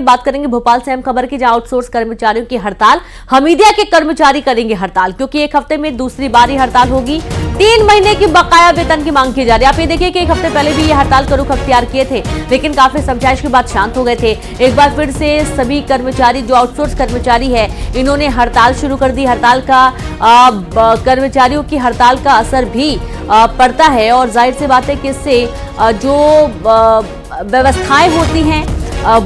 बात करेंगे भोपाल से अहम खबर की, जहां आउटसोर्स कर्मचारियों की हड़ताल। हमीदिया के कर्मचारी करेंगे हड़ताल क्योंकि एक हफ्ते में दूसरी बार ही हड़ताल होगी। 3 महीने की बकाया वेतन की मांग की जा रही है। आप ये देखिए कि एक हफ्ते पहले भी ये हड़ताल का रुख अख्तियार किए थे, लेकिन काफी समझाइश के बाद शांत हो गए थे। एक बार फिर से सभी कर्मचारी जो आउटसोर्स कर्मचारी है, इन्होंने हड़ताल शुरू कर दी। हड़ताल का कर्मचारियों की हड़ताल का असर भी पड़ता है और जाहिर सी बात है कि इससे जो व्यवस्थाएं होती हैं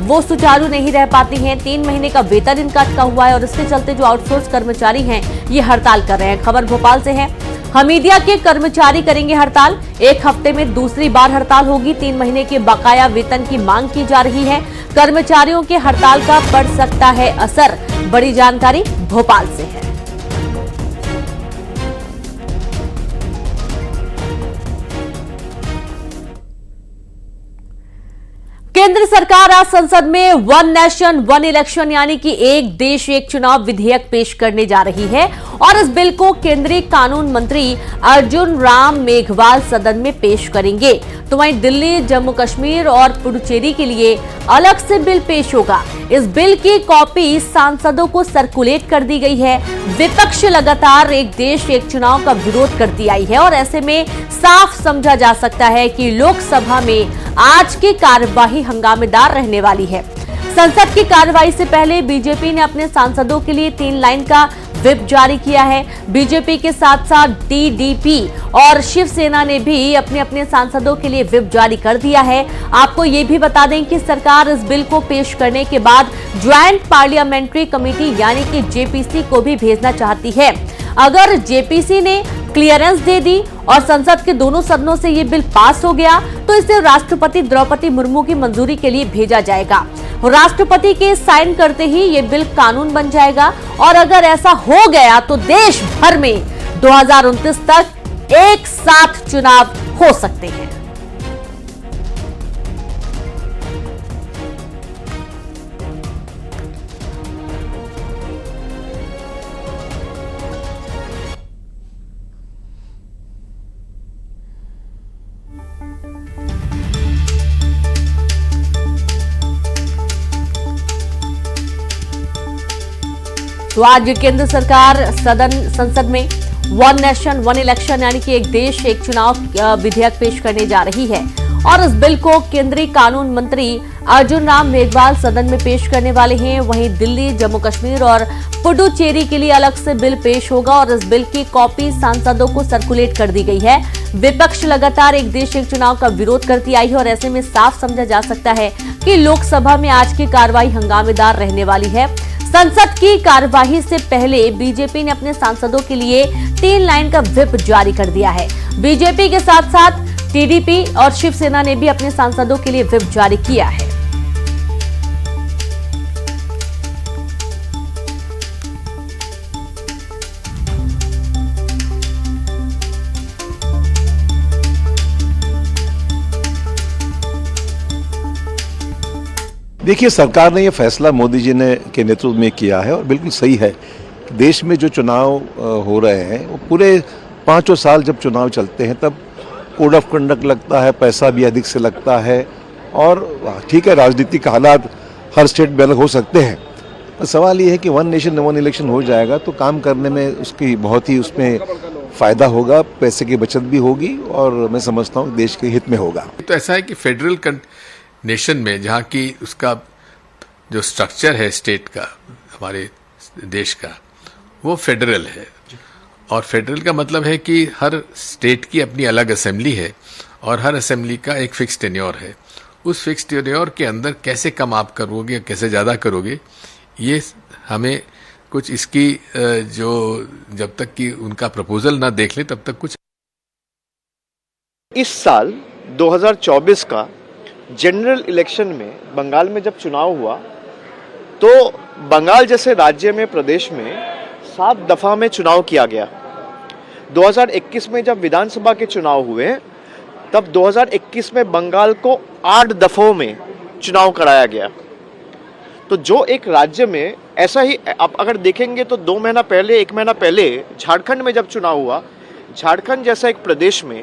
वो सुचारू नहीं रह पाती हैं। 3 महीने का वेतन इनका अटका हुआ है और इसके चलते जो आउटसोर्स कर्मचारी हैं ये हड़ताल कर रहे हैं। खबर भोपाल से है, हमीदिया के कर्मचारी करेंगे हड़ताल। एक हफ्ते में दूसरी बार हड़ताल होगी। 3 महीने के बकाया वेतन की मांग की जा रही है। कर्मचारियों के हड़ताल का पड़ सकता है असर। बड़ी जानकारी भोपाल से है। केंद्र सरकार आज संसद में वन नेशन वन इलेक्शन यानी कि एक देश एक चुनाव विधेयक पेश करने जा रही है और इस बिल को केंद्रीय कानून मंत्री अर्जुन राम मेघवाल सदन में पेश करेंगे। तो वहीं दिल्ली, जम्मू कश्मीर और पुडुचेरी के लिए अलग से बिल पेश होगा। इस बिल की कॉपी सांसदों को सर्कुलेट कर दी गई है। विपक्ष लगातार एक देश एक चुनाव का विरोध करती आई है और ऐसे में साफ समझा जा सकता है कि लोकसभा में आज की कार्यवाही हंगामेदार रहने वाली है। संसद की कार्यवाही से पहले बीजेपी ने अपने सांसदों के लिए 3 लाइन का व्हिप जारी किया है। बीजेपी के साथ साथ टीडीपी और शिवसेना ने भी अपने अपने सांसदों के लिए व्हिप जारी कर दिया है। आपको ये भी बता दें कि सरकार इस बिल को पेश करने के बाद ज्वाइंट पार्लियामेंट्री कमेटी यानी कि जेपीसी को भी भेजना चाहती है। अगर जेपीसी ने क्लियरेंस दे दी और संसद के दोनों सदनों से ये बिल पास हो गया तो इसे राष्ट्रपति द्रौपदी मुर्मू की मंजूरी के लिए भेजा जाएगा। राष्ट्रपति के साइन करते ही ये बिल कानून बन जाएगा और अगर ऐसा हो गया तो देश भर में 2029 तक एक साथ चुनाव हो सकते हैं। तो आज केंद्र सरकार संसद में वन नेशन वन इलेक्शन यानी कि एक देश एक चुनाव विधेयक पेश करने जा रही है और इस बिल को केंद्रीय कानून मंत्री अर्जुन राम मेघवाल सदन में पेश करने वाले हैं। वहीं दिल्ली, जम्मू कश्मीर और पुडुचेरी के लिए अलग से बिल पेश होगा और इस बिल की कॉपी सांसदों को सर्कुलेट कर दी गई है। विपक्ष लगातार एक देश एक चुनाव का विरोध करती आई है और ऐसे में साफ समझा जा सकता है कि लोकसभा में आज की कार्रवाई हंगामेदार रहने वाली है। संसद की कार्यवाही से पहले बीजेपी ने अपने सांसदों के लिए 3 लाइन का व्हिप जारी कर दिया है। बीजेपी के साथ साथ टीडीपी और शिवसेना ने भी अपने सांसदों के लिए व्हिप जारी किया है। देखिए, सरकार ने ये फैसला मोदी जी ने के नेतृत्व में किया है और बिल्कुल सही है। देश में जो चुनाव हो रहे हैं वो पूरे 5 साल जब चुनाव चलते हैं तब कोड ऑफ कंडक्ट लगता है, पैसा भी अधिक से लगता है और ठीक है, राजनीतिक हालात हर स्टेट में अलग हो सकते हैं। तो सवाल ये है कि वन नेशन वन इलेक्शन हो जाएगा तो काम करने में उसकी बहुत ही उसमें फ़ायदा होगा, पैसे की बचत भी होगी और मैं समझता हूँ देश के हित में होगा। तो ऐसा है कि फेडरल नेशन में जहाँ की उसका जो स्ट्रक्चर है स्टेट का, हमारे देश का, वो फेडरल है और फेडरल का मतलब है कि हर स्टेट की अपनी अलग असेंबली है और हर असेंबली का एक फिक्स टेन्योर है। उस फिक्स टेन्योर के अंदर कैसे कम आप करोगे, कैसे ज़्यादा करोगे, ये हमें कुछ इसकी जो जब तक कि उनका प्रपोजल ना देख ले तब तक कुछ। इस साल 2024 का जनरल इलेक्शन में बंगाल में जब चुनाव हुआ तो बंगाल जैसे राज्य में, प्रदेश में 7 दफा में चुनाव किया गया। 2021 में जब विधानसभा के चुनाव हुए तब 2021 में बंगाल को 8 दफों में चुनाव कराया गया। तो जो एक राज्य में ऐसा ही आप अगर देखेंगे तो 2 महीना पहले, 1 महीना पहले झारखंड में जब चुनाव हुआ, झारखंड जैसा एक प्रदेश में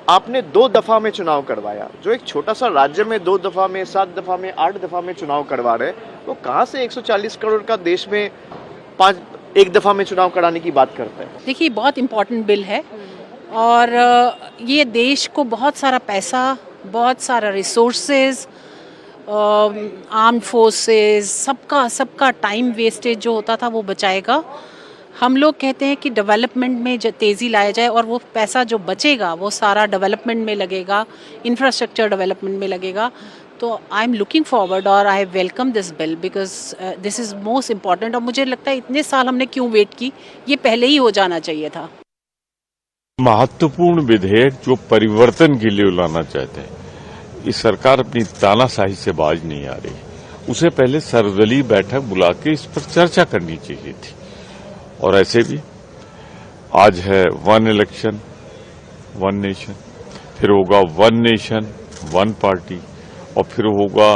आपने 2 दफा में चुनाव करवाया। जो एक छोटा सा राज्य में 2 दफा में, 7 दफा में, 8 दफा में चुनाव करवा रहे, वो कहाँ से 140 करोड़ का देश में 1 दफा में चुनाव कराने की बात करते हैं? देखिए, बहुत इम्पोर्टेंट बिल है और ये देश को बहुत सारा पैसा, बहुत सारा रिसोर्सेज, आर्म्ड फोर्सेस, सबका टाइम वेस्टेज जो होता था वो बचाएगा। हम लोग कहते हैं कि डेवलपमेंट में तेज़ी लाया जाए और वो पैसा जो बचेगा वो सारा डेवलपमेंट में लगेगा, इंफ्रास्ट्रक्चर डेवलपमेंट में लगेगा। तो आई एम लुकिंग फॉरवर्ड और I welcome this bill because this is most important. और मुझे लगता है इतने साल हमने क्यों वेट की, ये पहले ही हो जाना चाहिए था। महत्वपूर्ण विधेयक जो परिवर्तन के लिए लाना चाहते हैं, इस सरकार अपनी तानाशाही से बाज नहीं आ रही। उसे पहले सर्वदलीय बैठक बुला के इस पर चर्चा करनी चाहिए थी। और ऐसे भी आज है 1 इलेक्शन 1 नेशन, फिर होगा 1 नेशन 1 पार्टी और फिर होगा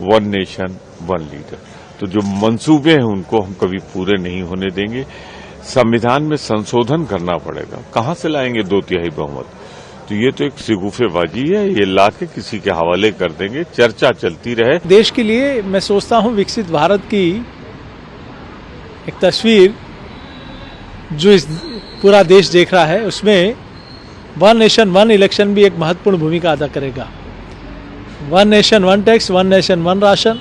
1 नेशन 1 लीडर। तो जो मंसूबे हैं उनको हम कभी पूरे नहीं होने देंगे। संविधान में संशोधन करना पड़ेगा। कहां से लाएंगे 2/3 बहुमत? तो ये तो एक सिगुफेबाजी है, ये लाके किसी के हवाले कर देंगे, चर्चा चलती रहे। देश के लिए मैं सोचता हूं विकसित भारत की एक तस्वीर जो इस पूरा देश देख रहा है, उसमें 1 नेशन 1 इलेक्शन भी एक महत्वपूर्ण भूमिका अदा करेगा। 1 नेशन 1 टैक्स, 1 नेशन 1 राशन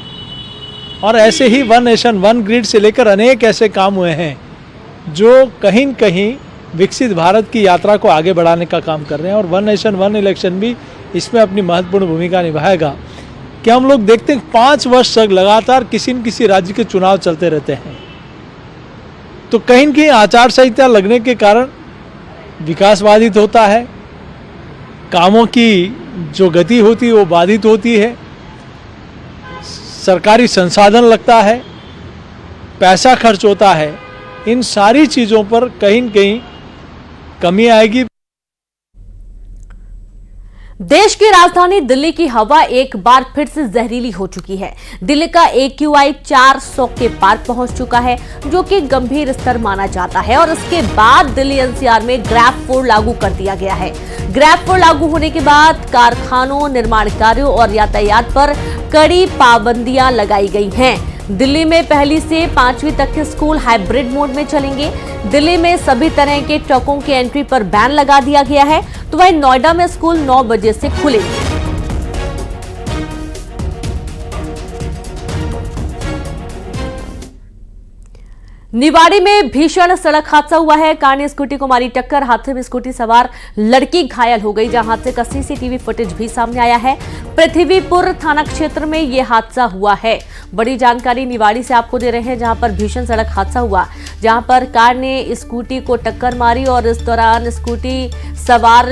और ऐसे ही 1 नेशन 1 ग्रिड से लेकर अनेक ऐसे काम हुए हैं जो कहीं न कहीं विकसित भारत की यात्रा को आगे बढ़ाने का काम कर रहे हैं। और 1 नेशन 1 इलेक्शन भी इसमें अपनी महत्वपूर्ण भूमिका निभाएगा। कि हम लोग देखते हैं 5 वर्ष तक लगातार किसी न किसी राज्य के चुनाव चलते रहते हैं, तो कहीं न कहीं आचार संहिता लगने के कारण विकास बाधित होता है, कामों की जो गति होती है वो बाधित होती है, सरकारी संसाधन लगता है, पैसा खर्च होता है। इन सारी चीज़ों पर कहीं न कहीं कमी आएगी। देश की राजधानी दिल्ली की हवा एक बार फिर से जहरीली हो चुकी है। दिल्ली का AQI 400 के पार पहुंच चुका है, जो कि गंभीर स्तर माना जाता है। और इसके बाद दिल्ली NCR में ग्रैब 4 लागू कर दिया गया है। ग्रैब 4 लागू होने के बाद कारखानों, निर्माण कार्यों और यातायात पर कड़ी पाबंदियां लगाई गई हैं। दिल्ली में 1ली से 5वीं तक के स्कूल हाइब्रिड मोड में चलेंगे। दिल्ली में सभी तरह के ट्रकों की एंट्री पर बैन लगा दिया गया है। तो वहीं नोएडा में स्कूल 9 बजे से खुलेंगे। निवाड़ी में भीषण सड़क हादसा हुआ है। कार ने स्कूटी को मारी टक्कर। हादसे में स्कूटी सवार लड़की घायल हो गई, जहां हादसे का CCTV फुटेज भी सामने आया है। पृथ्वीपुर थाना क्षेत्र में यह हादसा हुआ है। बड़ी जानकारी निवाड़ी से आपको दे रहे हैं, जहां पर भीषण सड़क हादसा हुआ, जहां पर कार ने स्कूटी को टक्कर मारी और इस दौरान स्कूटी सवार